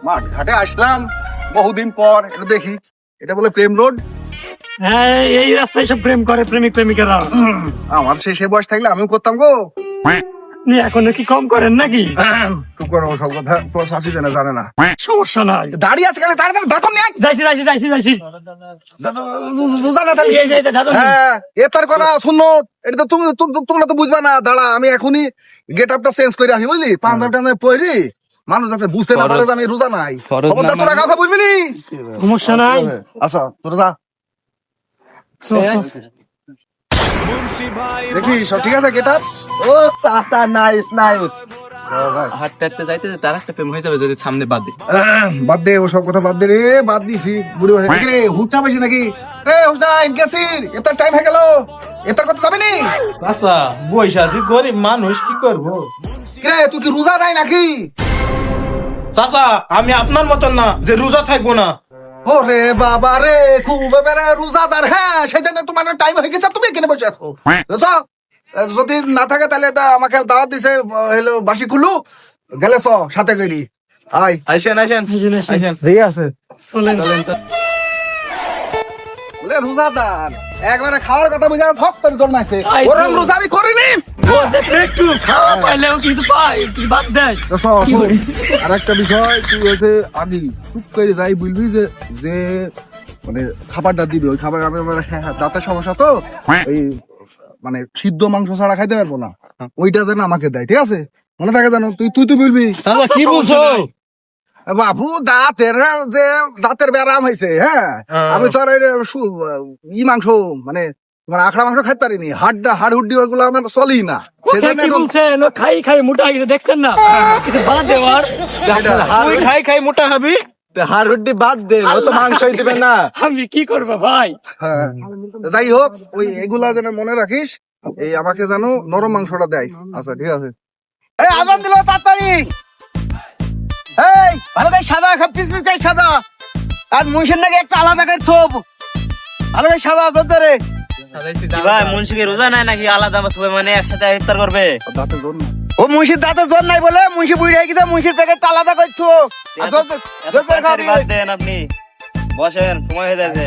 মাঠ ঘাটে আসলাম বহুদিন পর, এটা দেখি এটা বলে প্রেম রোড। হ্যাঁ, এই রাস্তায় সব প্রেম করে প্রেমিক প্রেমিকারা। আমার সে বয়স থাকলে আমিও করতাম গো। আপনি এখনো কি কম করেন নাকি? চুপ করো, সব কথা তোর শাশি জানে না। সমস্যা নাই, দাঁড়িয়ে আছে কেন? তাড়াতাড়ি বেতন নিয়ে আয়। যাইছি। বুঝা না তাহলে? এই যে দাদু, হ্যাঁ, এতার করা শুনো, এটা তো তোমরা তো বুঝবা না। দাঁড়া, আমি এখনই গেট আপটা চেঞ্জ করে আসি, বুঝলি? পাঞ্জাব টাঞ্জাব পরি মানুষ যাতে বুঝতে না পারে যে আমি রোজা নাই। খবরদার তোরা কথা বুঝবি নি। সমস্যা নাই। আচ্ছা তোরা যা, দেখি সব ঠিক আছে গেট আপ। ও চাচা, নাইস নাইস। হাঁটতে হাঁটতে যাইতে তার একটা প্রেম হয়ে যাবে যদি সামনে বাদে। বাদ দে, ও সব কথা বাদ দে রে, বাদ দিছি। বুড়ি বাড়ি রে, হুটটা বেশি নাকি রে? হুটটা ইনকেসির এত টাইম হয়ে গেল, এত কথা যাবে নি? চাচা বইসা আছি, গরিব মানুষ, কি করবো? রে তুই কি রোজা নাই নাকি? চাচা আমি আপনার মতন না যে রোজা থাকবো না। ওরে বাবা রে, খুব এবারে রোজাদার। হ্যাঁ, সেজন্য তোমার টাইম হয়ে গেছে, তুমি এখানে বসে আছো। বুঝছো? যদি না থাকে তাহলে আমাকে দাওয়াত দিছে, হলো বাসি খুলু গেলে সাথে করি। আয় আইসেন আইসেন আইসেন। ঠিক আছে, চলেন। বলে রোজাদার একবারে খাওয়ার কথা বুঝে ভক্ত জন্মাইছে। আই তো। ওরম রোজা আমি করিনি। একটু খাওয়া পাইলেও কিন্তু পাই, তুই বাদ দেয়। আর একটা বিষয়, তুই হয়েছে আগে চুপ করে যাই বলবি যে যে মানে খাবারটা দিবে, ওই খাবার আমি দাঁতের সমস্যা তো, ওই মানে সিদ্ধ মাংস ছাড়া খাইতে পারবো না, ওইটা যেন আমাকে দেয়। ঠিক আছে, মনে থাকে জানো? তুই তুই বলবি। চাচা কি বলছো? বাবু দাঁতের ব্যারাম হয়েছে। হ্যাঁ, আমি তো আর ই মাংস মানে তোমার আখড়া মাংস খাইতে পারিনি, হাড় হুড্ডি ওগুলো আমার চলেই না। সেজন্য কি বলছেন? ও খাই মোটা হয়ে গেছে, দেখছেন না? কিছু বাদ দেওয়ার। তুই খাই মোটা হবি, হাড় হুড্ডি বাদ দে, ও তো মাংসই দিবে না। আমি কি করবো ভাই? হ্যাঁ, যাই হোক, ওই এগুলা যেন মনে রাখিস, এই আমাকে জানো নরম মাংসটা দেয়। আচ্ছা ঠিক আছে। এই আজান দিল, তাড়াতাড়ি। এই ভালো করে সাদা সব কিছু চাই, সাদা। আর মুন্সির নাকি একটা আলাদা করে থোপ, ভালো করে সাদা ধরে। ভাই মুন্সিকে রোজা নাই নাকি আলাদা মানে একসাথে ইফতার করবে? ও মুন্সির দাঁতে জোর নাই বলে মুন্সি বুড়ি হয়ে গেছে, মুন্সির প্যাকেটটা আলাদা করে থোপ। বাদ দেন আপনি, বসেন, সময় হয়ে যাচ্ছে।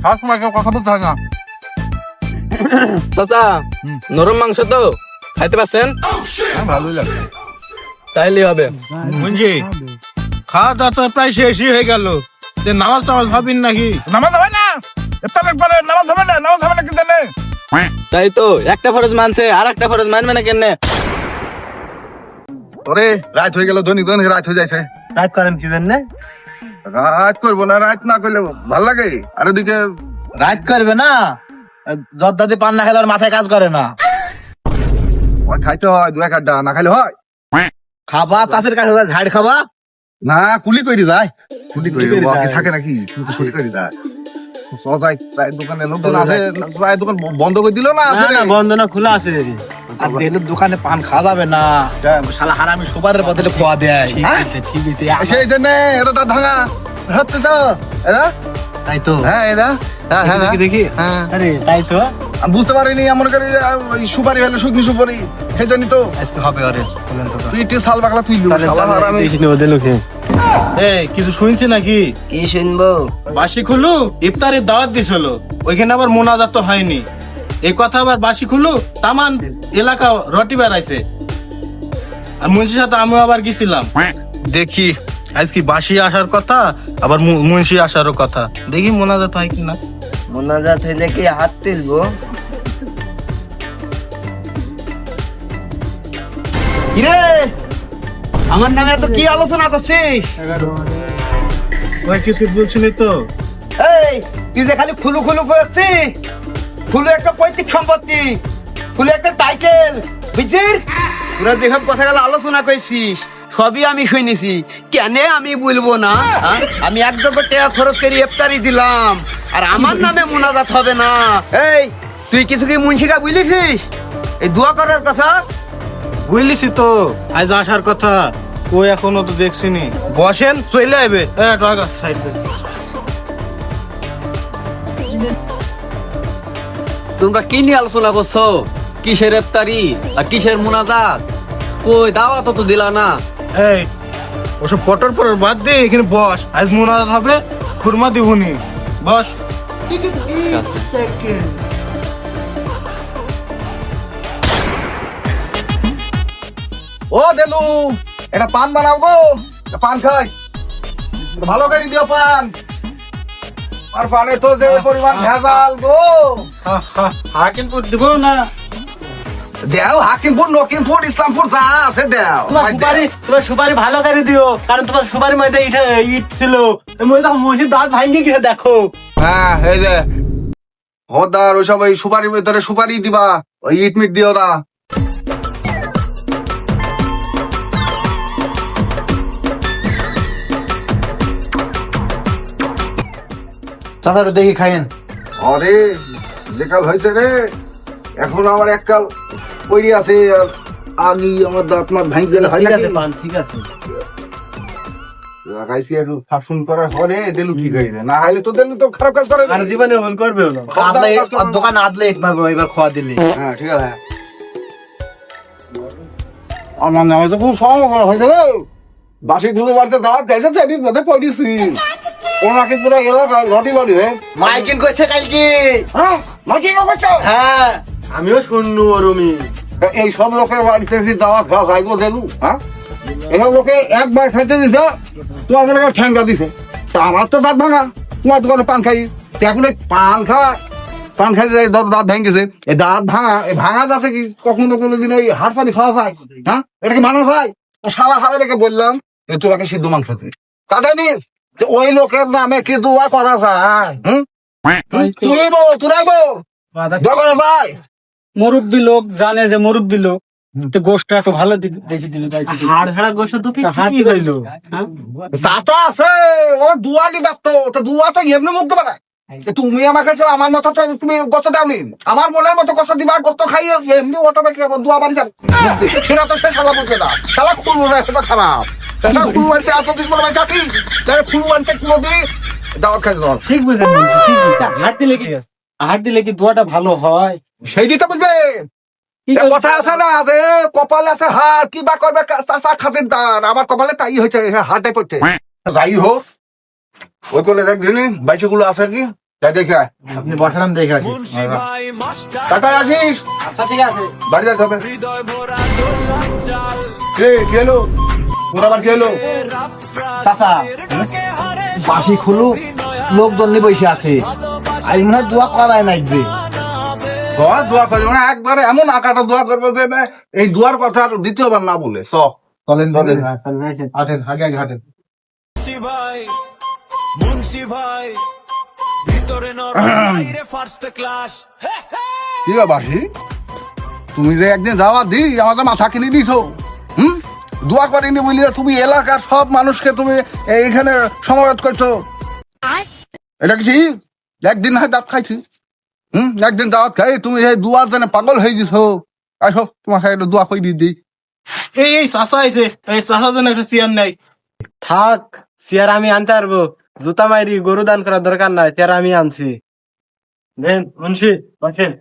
সব সময় কেউ কথা বলতে হয় না। চাচা নরম মাংস তো খাইতে পারছেন? ভালোই লাগে। তাইলে হবে। বুঝছি, খাওয়া দাওয়া তো প্রায় শেষই হয়ে গেল, নামাজ টামাজ ভাবিন নাকি? নামাজ হবে না, ইফতারের পরে নামাজ হবে না, নামাজ হবে না কি জানে? তাই তো, একটা ফরজ মানছে আর একটা ফরজ মানবে না কেন? তোরে রাত হয়ে গেল, দৈনিক রাত হয়ে যাইছে। রাত করেন কি জন্য? রাত করবো না, রাত না করলে ভাল লাগে। আর ওদিকে রাত করবে না, জর্দাদি পান না খেলে মাথায় কাজ করে না। ওই খাইতে হয়, দু এক আড্ডা না খাইলে হয়? খাবা চাষের কাছে ঝাড় খাবা না, কুলি তৈরি যায়, কুলি তৈরি থাকে নাকি? কুলি তৈরি যায়। চায়ের দোকানে লোকজন আছে, চায়ের দোকান বন্ধ করে দিল না? আছে রে। বন্ধ না, খোলা আছে। আর বেলুর দোকানে পান খাওয়া যাবে না, শালা হারামি সুপারের বদলে খোয়া দেয়। সেই জন্য এটা তার ভাঙা হচ্ছে তো, তাই তো। হ্যাঁ এটা দেখি হ্যাঁ, আরে তাই তো। আমি বুঝতে পারিনি, এমন করে যে ওই সুপারি হলো শুকনি সুপারি, সেই জন্যই তো। আজকে হবে আরে তুই একটু শাল বাগলা তুই কিছু শুনছি নাকি? কি শুনবো? বাসি খুলু ইফতারের দাওয়াত দিছিল, ওইখানে আবার মোনাজাত তো হয়নি। এই কথা আবার বাসি খুলু তামান এলাকা রটি বেড়াইছে, আর মুন্সির সাথে আমিও আবার গেছিলাম। দেখি আজকে বাসি আসার কথা, আবার মুন্সি আসারও কথা, দেখি মোনাজাত হয় কিনা। মোনাজাত হইলে কি হাত তুলবো? কিরে, আমার নামে এত কি আলোচনা করছিস? ওই কিছু বলছিলি তো? এই তুই যে খালি খুলু খুলু করছিস, খুলু একটা পৈতৃক সম্পত্তি, খুলু একটা টাইটেল, বুঝছিস? তোরা যেসব কথা গেলে আলোচনা করছিস সবই আমি শুনেছি, কেন আমি বলবো না? আমি এক জগৎ টাকা খরচ করে ইফতারি দিলাম, আর আমার নামে মোনাজাত হবে না? এই তুই কিছু কি মুন্সিকা বুঝলিছিস এই দোয়া করার কথা? বুঝলিছি তো, আজ আসার কথা, ও এখনো তো দেখছিনি। বসেন, চলে আইবে। সাইড তোমরা কি নিয়ে আলোচনা করছো? কিসের ইফতারি আর কিসের মুনাজাত? কই দাওয়াত তো দিলা না। এই ওসব পটর পটর বাদ দে, এখানে বস। আজ মোনাজাত হবে, খুরমা দিবনি। বস। ও দেলু, এটা পান বানাও গো, এটা পান খাই, ভালো করে দিও পান। আর পানে তো যে পরিমাণ ভেজাল গো। হাকিমপুর দিব না? দেও হাকিমপুর, নকিমপুর, ইসলামপুর যা আছে দেও। তোমার সুপারি ভালো করে দিও, কারণ তোমার সুপারি মধ্যে ইট ছিল, মসজিদ দাঁত ভাঙে গিয়ে দেখো। হ্যাঁ এই যে হদার ওইসব ওই সুপারির ভিতরে সুপারি দিবা, ওই ইট মিট দিও না। চাচার দেখি খাইয়েন। আরে যে কাল হয়েছে রে, এখন আমার এক কাল পড়ি আছে, আর আগি আমার দাঁত মাত ভাঙি গেলে হয় নাকি? ঠিক আছে। লাগাইছি একটু শাসন করার পরে দেলু ঠিক হয়ে যায়, না হলে তো দেলু তো খারাপ কাজ করে না। আর জীবনে ভুল করবে না। দোকান আদলে ইট মারবো, এবার খাওয়া দিলে। হ্যাঁ ঠিক আছে। আমার নামে তো খুব সমস্যা হয়েছে রে, বাসি ধুলো বাড়িতে দাওয়াত খাইছে, আমি পথে পড়েছি, ওনাকে পুরো এলাকায় লটি বাড়ি হয়ে মাইকিং করছে কালকে। হ্যাঁ মাকে করছো। হ্যাঁ আমিও শুনলু রমি। এই সব লোকের বাড়িতে কি দাওয়াত খাওয়া যায় গো দেলু? হ্যাঁ এসব লোকে একবার খাইতে দিছে, তোমার মনে করে ঠ্যাঙ্গা দিছে, তা আমার তো দাঁত ভাঙা, তোমার দোকানে পান খাই, এখন পান খাইতে যাই দাঁত ভেঙেছে। এই দাঁত ভাঙা, এই ভাঙা দাঁতে কি কখনো কোনোদিন ওই হাড় পানি খাওয়া যায়? হ্যাঁ এটা কি মানুষ হয়? ও শালা হারাবেকে বললাম তোমাকে সিদ্ধ মাংস দিই, তাদের নি ওই লোকের নামে কি দোয়া করা যায়? তুই বল, তোরাই বল, দোকানে ভাই মুরব্বী লোক জানে যে মুরব্বী লোক, তো গোষ্ঠটা একটু ভালো দেখে দিল। হাড় ছাড়া গোষ্ঠ তো কি হইলো? তা তো আছে, ও দুয়া দিবে তো দুয়া তো এমনি মুখ দেবে না। তুমি আমাকে চাও, আমার মতো তো তুমি কষ্ট দাওনি, আমার মনের মতো কষ্ট দিবা, কষ্ট খাইয়ে এমনি অটোমেটিক দোয়া বাড়ি যাবে, সেটা তো সে শালা বুঝে না। শালা খুলবো না, এটা খারাপ। এটা খুলু বাড়িতে আতঙ্কিস বলে ভাই চাকরি, তাহলে খুলু বাড়িতে খুলো দিই দাওয়াত খাই যাওয়ার। ঠিক বুঝলেন, ঠিক হাত দিলে কি দোয়াটা ভালো হয়? সেইটি তো বুঝবে। কথা আছে না যে কপালে আছে হাত, কি বা করবে চাষা খাতিরদার, আমার কপালে তাই হয়েছে, হাতটাই পড়ছে। যাই হোক, ওই করে দেখ দিনি বাইশগুলো আছে কি, তাই দেখে আয়। আপনি বসালাম দেখে আসি। তারপর আসিস। আচ্ছা ঠিক আছে। বাড়ি যেতে হবে। কি হলো? তোর আবার কি হলো? চাচা বাসি খুলু, লোকজন নিয়ে বসে আছে, আজ মনে হয় দোয়া করায় নাই রে। দোয়া করবো না, একবারে এমন আকাটা দোয়া করবো যে না, এই দোয়ার কথা আর দ্বিতীয়বার না বলে। চলেন চলেন, হাঁটেন আগে আগে হাঁটেন। কি বাসি, তুমি যে একদিন যাওয়া দি আমাদের মাথা কিনে দিছো, দোয়া করিনি বলি তুমি এলাকার সব মানুষকে তুমি এইখানে সমাবেত করছো, এটা কি ঠিক? একদিন হয় দাঁত খাইছি, একদিন দাওয়াত খাই তুমি এই দোয়া জানে পাগল হয়ে গেছো। আসো তোমার একটু দোয়া করে দিই। এই চাষা আইছে, এই চাষার জন্য একটা চেয়ার নাই। থাক, চেয়ার আমি আনতে পারবো, জুতা মাইরি গরু দান করার দরকার নাই, চেয়ার আমি আনছি। দেন মুন্সি বসেন।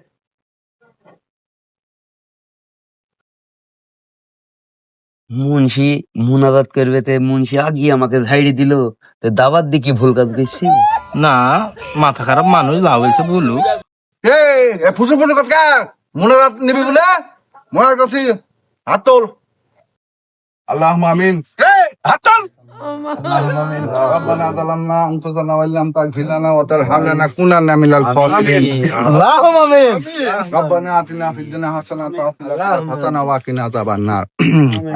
মুন্সি মুনাজাত করবে, তে মুন্সি আগিয়ে আমাকে ঝাইড়ি দিল, দাবাত দি কি ভুল কাজ করছি? না, মাথা খারাপ মানুষ লাভ হয়েছে বলু। ফুসু ফুটু কথা মনে রাত নিবি বলে মনে করছি, হাত তোল। আল্লাহ আমিন, হাত তোল। ربنا ظلمنا انفسنا وان لم تغفر لنا وترحمنا لنكونن من الخاسرين. اللهم امين. ربنا آتنا في الدنيا حسنة وفي الآخرة حسنة وقنا عذاب النار.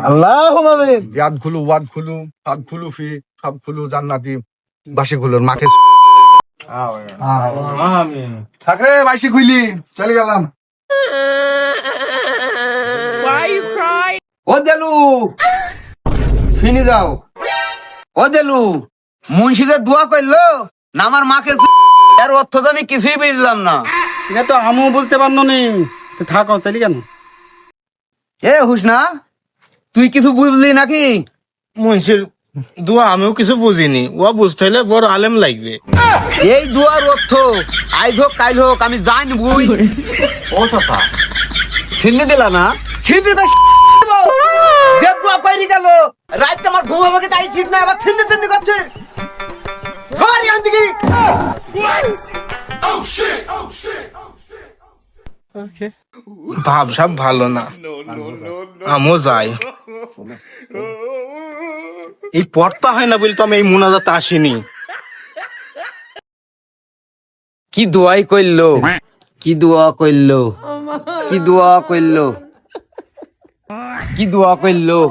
اللهم امين. ইয়াদখুলু ওয়াদখুলু ফাদখুলু ফি সবখুলু জান্নাতি, বাসিগুলোর মাকে আমিন। থাকরে বাইশি খুইলি চলে গেলাম। ও দেলু ফিনি যাও। ও দেলু, মুন্সিদের দোয়া করলো না আমার মাকে, এর অর্থ তো আমি কিছুই বুঝলাম না। এটা তো আমিও বুঝতে পারলো নি, থাকো চলি কেন? এ হুসনা, তুই কিছু বুঝলি নাকি? মুন্সির দোয়া আমিও কিছু বুঝিনি, ও বুঝতে হলে বড় আলেম লাগবে। এই দুয়ার অর্থ আইজ হোক কাইল হোক আমি জানবই। ও চাচা, ছিন্নি দিলা না? ছিন্নি তো যে দোয়া কইরি গেল রাত আমার ঘুম হবে কি তাই ঠিক না, আবার ছিন্নি ছিন্নি করছে। ধর এখান থেকে। ভাব সব ভালো না, আমও যাই। এই পড়তা হয় না বলে তো আমি এই মোনাজাতে আসিনি। কি দোয়াই কইলো, কি দোয়া কইলো, কি দোয়া কইলো, কি দোয়া কইলো।